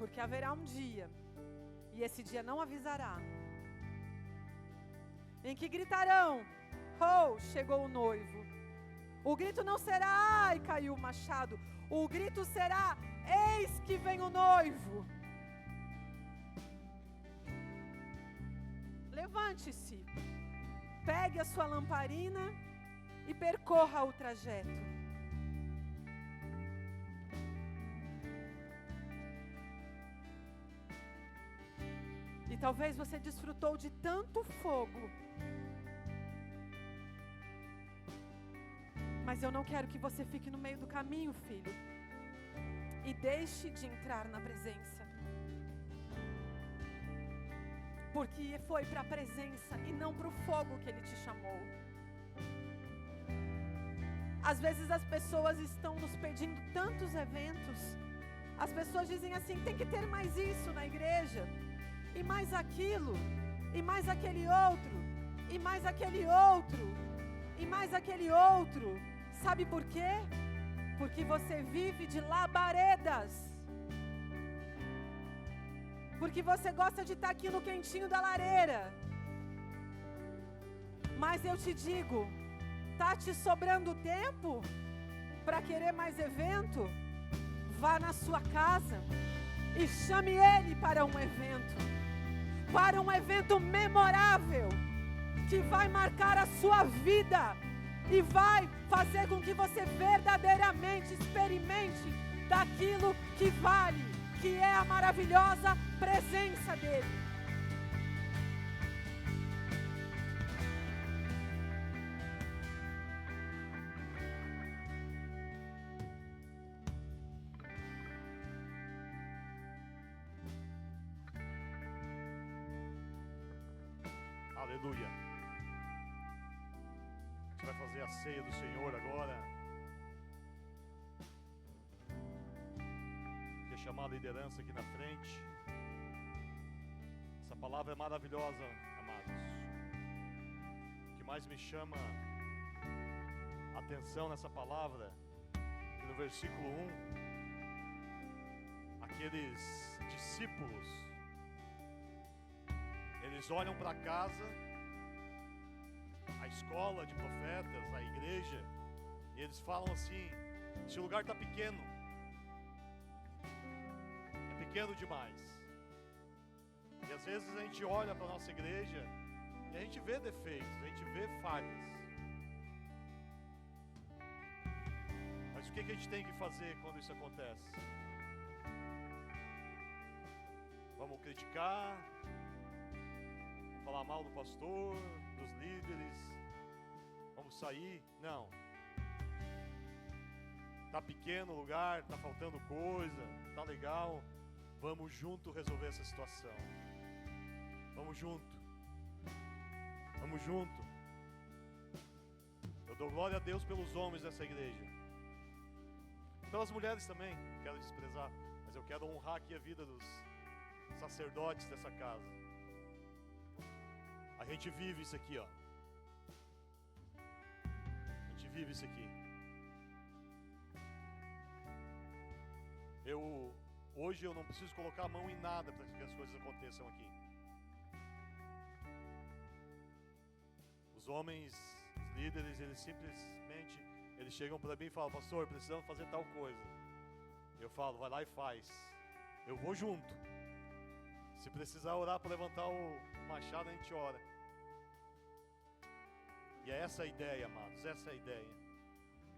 Porque haverá um dia, e esse dia não avisará, em que gritarão: oh, chegou o noivo. O grito não será: ai, caiu o machado. O grito será: eis que vem o noivo. Levante-se, pegue a sua lamparina e percorra o trajeto. E talvez você desfrutou de tanto fogo, mas eu não quero que você fique no meio do caminho, filho, e deixe de entrar na presença. Porque foi para a presença e não para o fogo que Ele te chamou. Às vezes as pessoas estão nos pedindo tantos eventos. As pessoas dizem assim: tem que ter mais isso na igreja, e mais aquilo, e mais aquele outro, e mais aquele outro, e mais aquele outro. Sabe por quê? Porque você vive de labaredas. Porque você gosta de estar aqui no quentinho da lareira. Mas eu te digo, tá te sobrando tempo para querer mais evento? Vá na sua casa e chame Ele para um evento memorável, que vai marcar a sua vida e vai fazer com que você verdadeiramente experimente daquilo que vale, que é a maravilhosa presença dEle. Aleluia. A gente vai fazer a ceia do Senhor agora. Quer chamar a liderança aqui na frente. Essa palavra é maravilhosa, amados. O que mais me chama a atenção nessa palavra, que no versículo 1, aqueles discípulos, eles olham para casa, a escola de profetas, a igreja, e eles falam assim: esse lugar está pequeno, é pequeno demais. E às vezes a gente olha para a nossa igreja e a gente vê defeitos, a gente vê falhas. Mas o que a gente tem que fazer quando isso acontece? Vamos criticar, falar mal do pastor, dos líderes, vamos sair? Não. Tá pequeno o lugar, tá faltando coisa, tá legal. Vamos junto resolver essa situação. Vamos junto. Vamos junto. Eu dou glória a Deus pelos homens dessa igreja. Pelas mulheres também, não quero desprezar, mas eu quero honrar aqui a vida dos sacerdotes dessa casa. A gente vive isso aqui, ó. A gente vive isso aqui. Hoje eu não preciso colocar a mão em nada para que as coisas aconteçam aqui. Os homens, os líderes, eles simplesmente, eles chegam para mim e falam: pastor, precisamos fazer tal coisa. Eu falo: vai lá e faz. Eu vou junto. Se precisar orar para levantar o machado, a gente ora. E é essa a ideia, amados, essa é a ideia.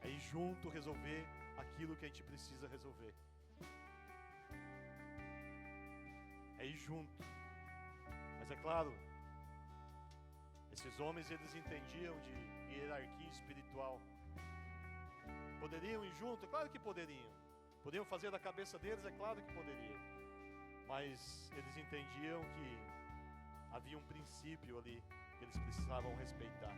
É ir junto resolver aquilo que a gente precisa resolver. É ir junto. Mas é claro, esses homens, eles entendiam de hierarquia espiritual. Poderiam ir junto? É claro que poderiam. Poderiam fazer da cabeça deles? É claro que poderiam. mas eles entendiam que havia um princípio ali que eles precisavam respeitar.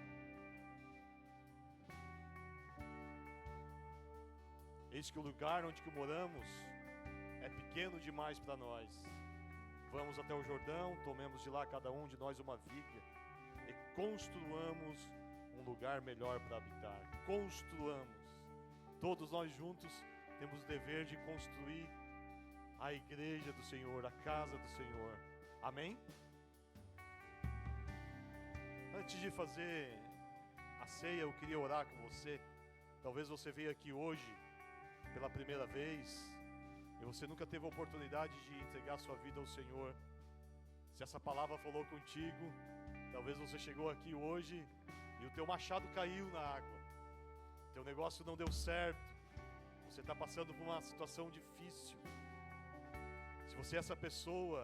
Eis que o lugar onde que moramos é pequeno demais para nós. Vamos até o Jordão, tomemos de lá cada um de nós uma viga e construamos um lugar melhor para habitar. Construamos. Todos nós juntos temos o dever de construir a igreja do Senhor, a casa do Senhor. Amém? Antes de fazer a ceia, eu queria orar com você. Talvez você veio aqui hoje pela primeira vez e você nunca teve a oportunidade de entregar sua vida ao Senhor. Se essa palavra falou contigo, talvez você chegou aqui hoje e o teu machado caiu na água, teu negócio não deu certo, você está passando por uma situação difícil. Se você é essa pessoa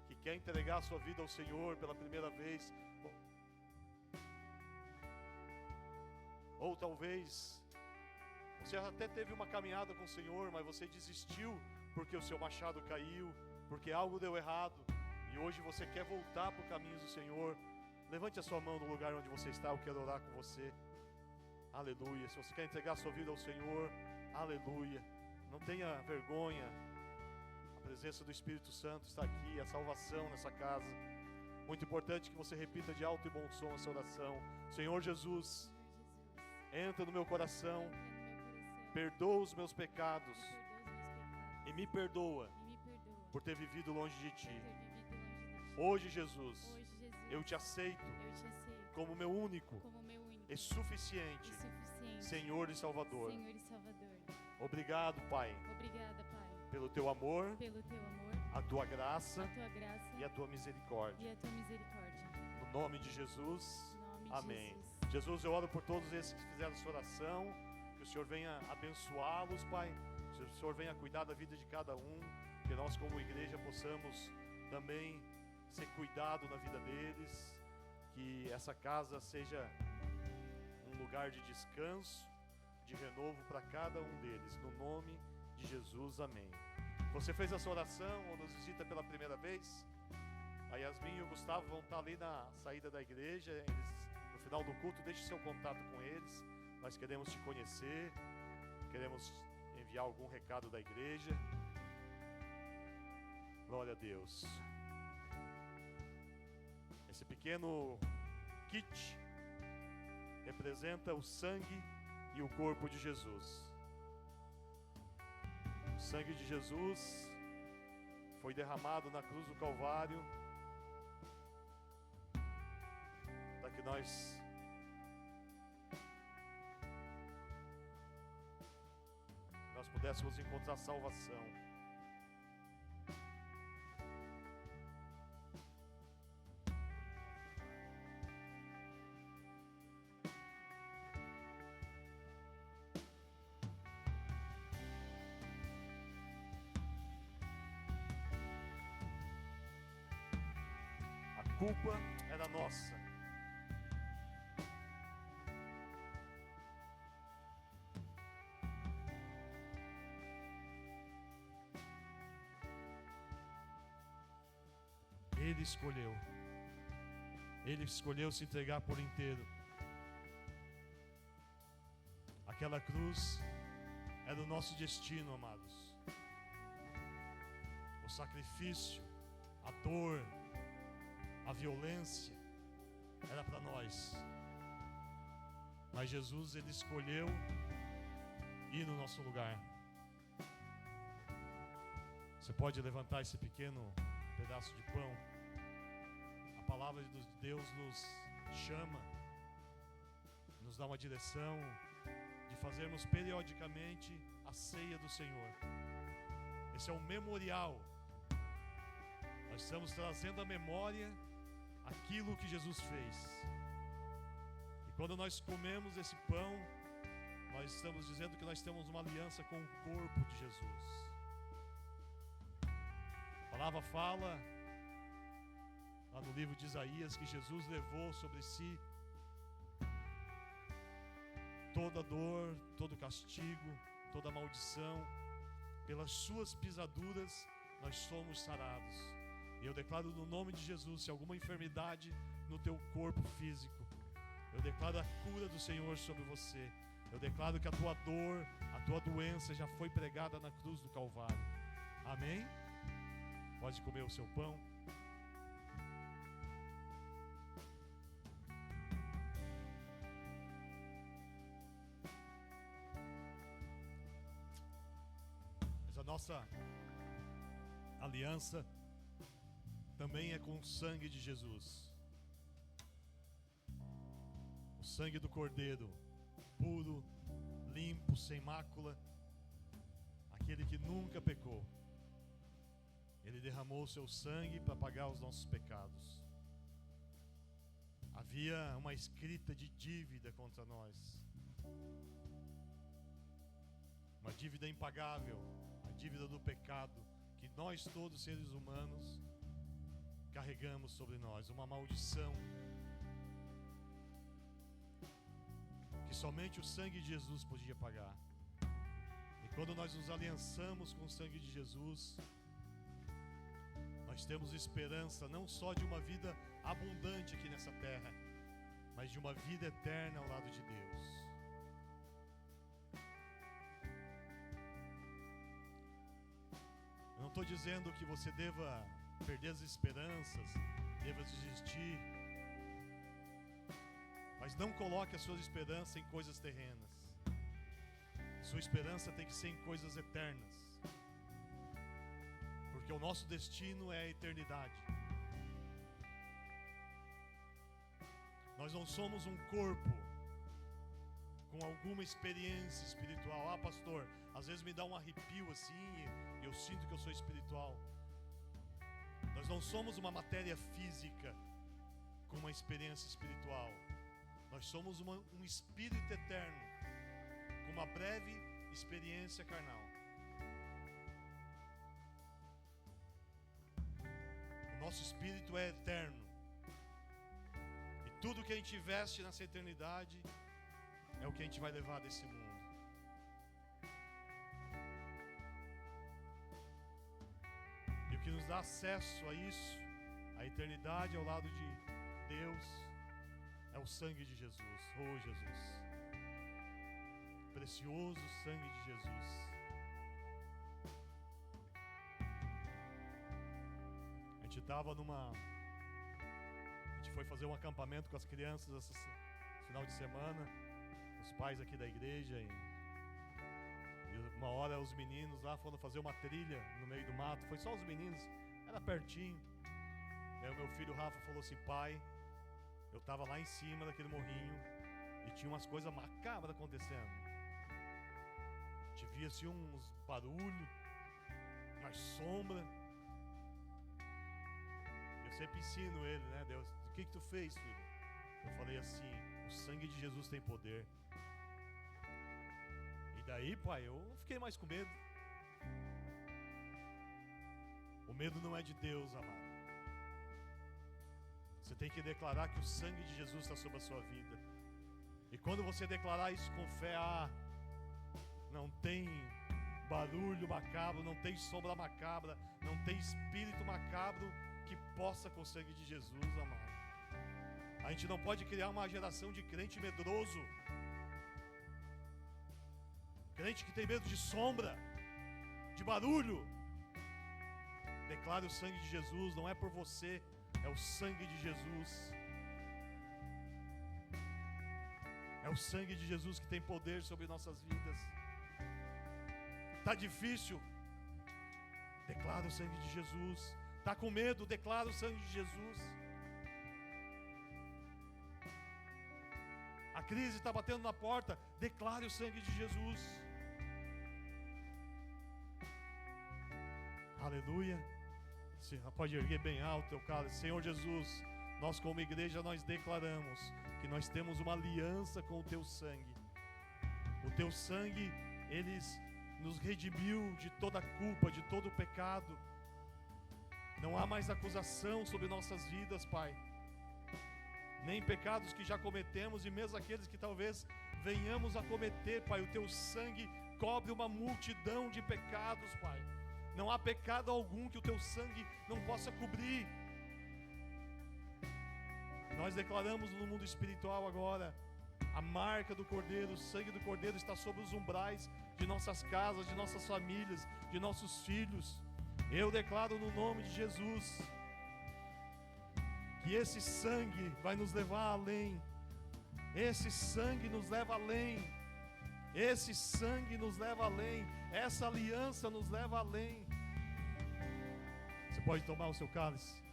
que quer entregar a sua vida ao Senhor pela primeira vez, ou talvez você até teve uma caminhada com o Senhor, mas você desistiu porque o seu machado caiu, porque algo deu errado, e hoje você quer voltar para o caminho do Senhor, levante a sua mão no lugar onde você está, eu quero orar com você. Aleluia. Se você quer entregar a sua vida ao Senhor, aleluia, não tenha vergonha, a presença do Espírito Santo está aqui, a salvação nessa casa. Muito importante que você repita de alto e bom som essa oração. Senhor Jesus, entra no meu coração, perdoa os meus pecados e me perdoa por ter vivido longe de Ti. Hoje, Jesus, eu te aceito como meu único e suficiente Senhor e Salvador. Obrigado, Pai, pelo Teu amor, a Tua graça e a Tua misericórdia. No nome de Jesus, amém. Jesus, eu oro por todos esses que fizeram essa oração, que o Senhor venha abençoá-los, Pai, que o Senhor venha cuidar da vida de cada um, que nós como igreja possamos também ser cuidado na vida deles, que essa casa seja um lugar de descanso, de renovo para cada um deles, no nome de Jesus, amém. Você fez essa oração ou nos visita pela primeira vez? A Yasmin e o Gustavo vão estar ali na saída da igreja, no final do culto, deixe seu contato com eles, nós queremos te conhecer, queremos enviar algum recado da igreja. Glória a Deus. Esse pequeno kit representa o sangue e o corpo de Jesus. O sangue de Jesus foi derramado na cruz do Calvário para que nós pudéssemos encontrar salvação. A culpa era nossa. Ele escolheu se entregar por inteiro. Aquela cruz era o nosso destino, amados. O sacrifício, a dor, a violência era para nós. Mas Jesus, Ele escolheu ir no nosso lugar. Você pode levantar esse pequeno pedaço de pão. A palavra de Deus nos chama, nos dá uma direção de fazermos periodicamente a ceia do Senhor. Esse é um memorial. Nós estamos trazendo à memória aquilo que Jesus fez. E quando nós comemos esse pão, nós estamos dizendo que nós temos uma aliança com o corpo de Jesus. A palavra fala lá no livro de Isaías que Jesus levou sobre si toda dor, todo castigo, toda maldição. Pelas suas pisaduras nós somos sarados. E eu declaro no nome de Jesus, se alguma enfermidade no teu corpo físico, eu declaro a cura do Senhor sobre você. Eu declaro que a tua dor, a tua doença já foi pregada na cruz do Calvário. Amém? Pode comer o seu pão. Mas a nossa aliança também é com o sangue de Jesus. O sangue do Cordeiro, puro, limpo, sem mácula, aquele que nunca pecou. Ele derramou o seu sangue para pagar os nossos pecados. Havia uma escrita de dívida contra nós, uma dívida impagável, a dívida do pecado, que nós todos seres humanos carregamos sobre nós, uma maldição que somente o sangue de Jesus podia pagar. E quando nós nos aliançamos com o sangue de Jesus, nós temos esperança não só de uma vida abundante aqui nessa terra, mas de uma vida eterna ao lado de Deus. Eu não estou dizendo que você deva perder as esperanças, deva desistir, mas não coloque a sua esperança em coisas terrenas. Sua esperança tem que ser em coisas eternas, porque o nosso destino é a eternidade. Nós não somos um corpo com alguma experiência espiritual. Ah, pastor, às vezes me dá um arrepio assim e eu sinto que eu sou espiritual. Nós não somos uma matéria física com uma experiência espiritual. Nós somos um espírito eterno com uma breve experiência carnal. O nosso espírito é eterno. E tudo que a gente veste nessa eternidade é o que a gente vai levar desse mundo. E o que nos dá acesso a isso, a eternidade ao lado de Deus, é o sangue de Jesus. Oh, Jesus, precioso sangue de Jesus. A gente foi fazer um acampamento com as crianças esse final de semana, os pais aqui da igreja, e uma hora os meninos lá foram fazer uma trilha no meio do mato. Foi só os meninos, era pertinho. Aí o meu filho Rafa falou assim: pai, eu estava lá em cima daquele morrinho e tinha umas coisas macabras acontecendo. A gente via assim uns barulhos, umas sombras. Eu sempre ensino ele, né? Deus, o que tu fez, filho? Eu falei assim: o sangue de Jesus tem poder. E daí, pai, eu fiquei mais com medo. O medo não é de Deus, amado. Você tem que declarar que o sangue de Jesus está sobre a sua vida. E quando você declarar isso com fé, não tem barulho macabro, não tem sombra macabra, não tem espírito macabro que possa com o sangue de Jesus, amado. A gente não pode criar uma geração de crente medroso, crente que tem medo de sombra, de barulho. Declare o sangue de Jesus, não é por você, é o sangue de Jesus. É o sangue de Jesus que tem poder sobre nossas vidas. Está difícil? Declara o sangue de Jesus. Está com medo? Declara o sangue de Jesus. A crise está batendo na porta? Declare o sangue de Jesus. Aleluia. Você pode erguer bem alto o teu cálice. Senhor Jesus, nós como igreja nós declaramos que nós temos uma aliança com o teu sangue. O teu sangue, ele nos redimiu de toda culpa, de todo pecado. Não há mais acusação sobre nossas vidas, Pai. Nem pecados que já cometemos e mesmo aqueles que talvez venhamos a cometer, Pai. O teu sangue cobre uma multidão de pecados, Pai. Não há pecado algum que o teu sangue não possa cobrir. Nós declaramos no mundo espiritual agora, a marca do Cordeiro, o sangue do Cordeiro está sobre os umbrais de nossas casas, de nossas famílias, de nossos filhos. Eu declaro no nome de Jesus, que esse sangue vai nos levar além. Esse sangue nos leva além. Esse sangue nos leva além. Essa aliança nos leva além. Você pode tomar o seu cálice.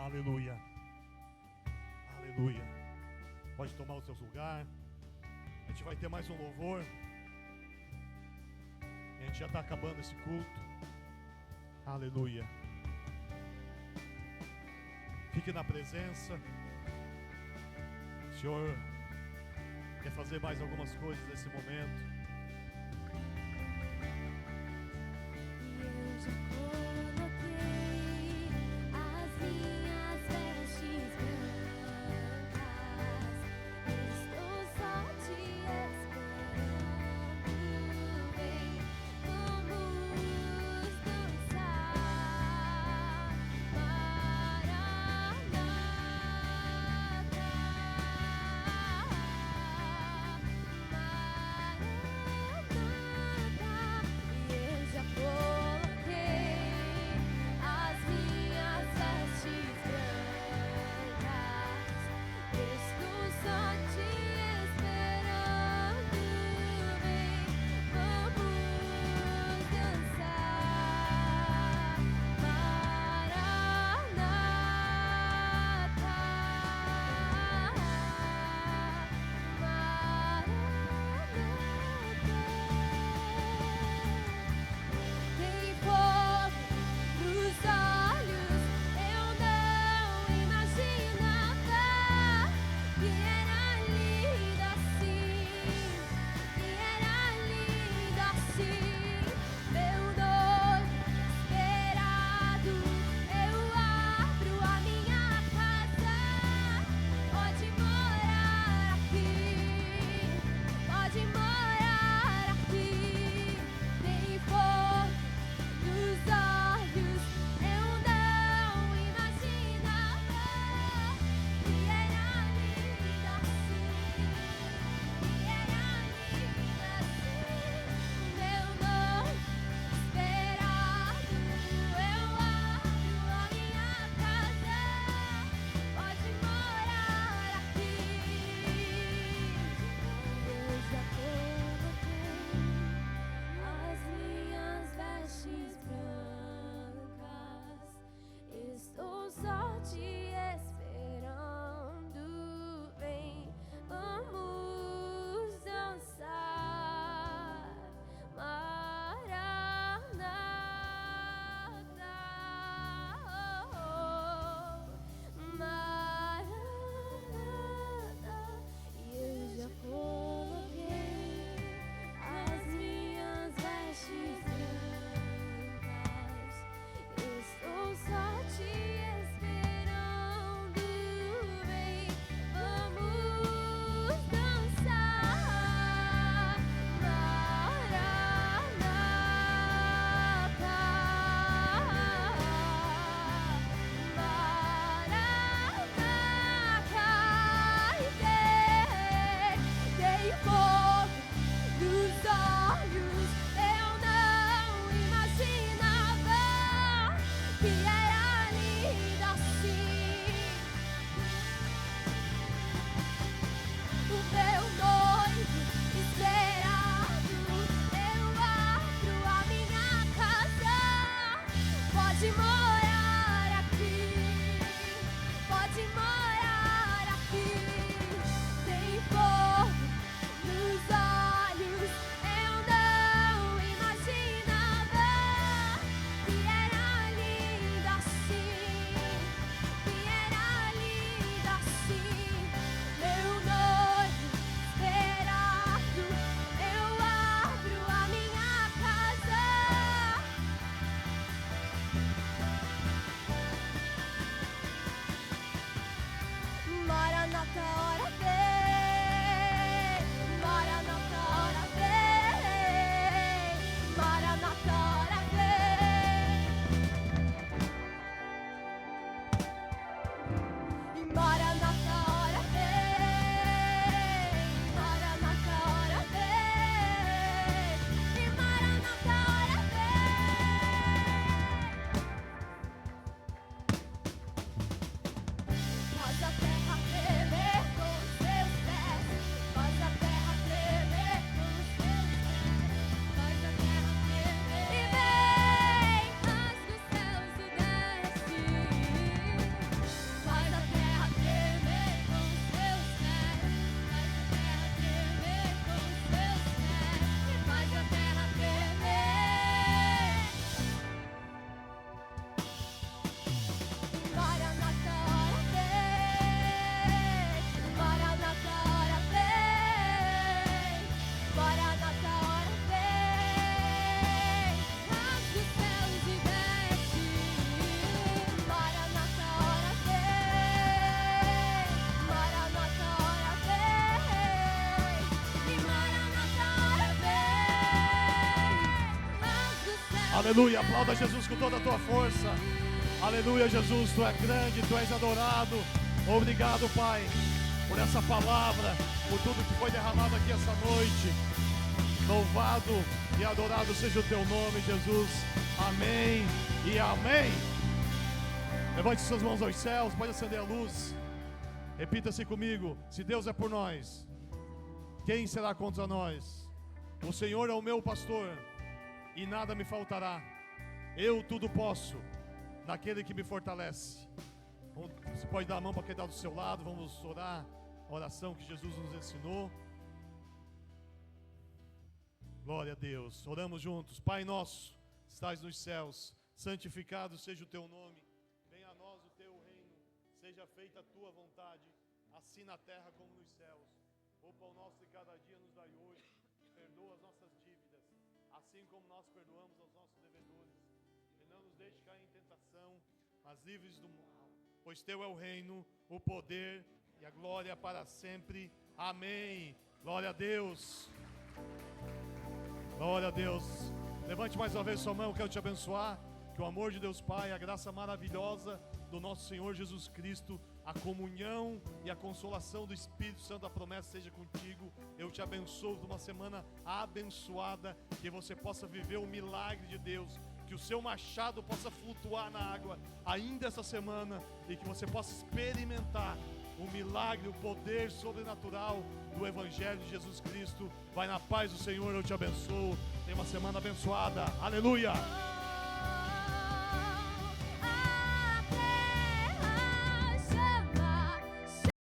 Aleluia. Aleluia. Pode tomar o seu lugar. A gente vai ter mais um louvor. A gente já está acabando esse culto. Aleluia. Fique na presença. O Senhor quer fazer mais algumas coisas nesse momento. Aleluia, aplauda Jesus com toda a tua força. Aleluia, Jesus, tu és grande, tu és adorado. Obrigado, Pai, por essa palavra, por tudo que foi derramado aqui essa noite. Louvado e adorado seja o teu nome, Jesus. Amém e amém. Levante suas mãos aos céus, pode acender a luz. Repita-se comigo: se Deus é por nós, quem será contra nós? O Senhor é o meu pastor e nada me faltará. Eu tudo posso naquele que me fortalece. Você pode dar a mão para quem está do seu lado. Vamos orar a oração que Jesus nos ensinou. Glória a Deus. Oramos juntos. Pai nosso, estás nos céus, santificado seja o teu nome. Venha a nós o teu reino. Seja feita a tua vontade, assim na terra como nos céus. O pão nosso de cada dia nos dai hoje. Perdoa as nossas dívidas, assim como nós perdoamos aos nossos devedores. E não nos deixe cair em tentação, mas livres do mal. Pois teu é o reino, o poder e a glória para sempre. Amém. Glória a Deus. Glória a Deus. Levante mais uma vez sua mão, eu quero te abençoar. Que o amor de Deus Pai, a graça maravilhosa do nosso Senhor Jesus Cristo, a comunhão e a consolação do Espírito Santo da promessa seja contigo. Eu te abençoo de uma semana abençoada, que você possa viver o milagre de Deus, que o seu machado possa flutuar na água ainda essa semana, e que você possa experimentar o milagre, o poder sobrenatural do Evangelho de Jesus Cristo. Vai na paz do Senhor, eu te abençoo. Tenha uma semana abençoada. Aleluia!